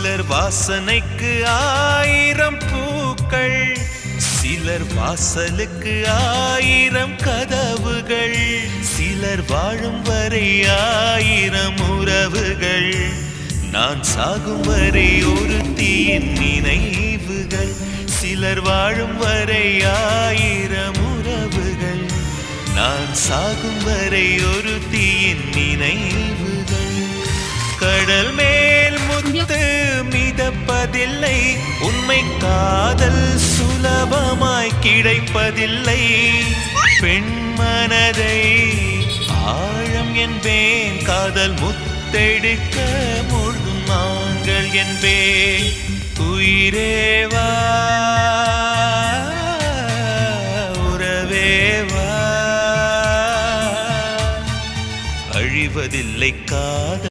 சிலர் வாசனைக்கு 1000 பூக்கள், சிலர் வாசலுக்கு 1000 கதவுகள், சிலர் வாழும் வரை 1000 உறவுகள், நான் சாகும் வரை ஒருத்தியின் நினைவுகள். சிலர் வாழும் வரை 1000 உறவுகள், நான் சாகும் வரை ஒருத்தியின் நினைவுகள். கடல் மேல் முத்து மிதப்பதில்லை, உண்மை காதல் சுலபமாய் கிடைப்பதில்லை. பெண் மனதை ஆழம் என்பேன், காதல் முத்தெடுக்க முழுதும் நாங்கள் என்பேன். உயிரேவா உறவேவா, அழிவதில்லை காதல்.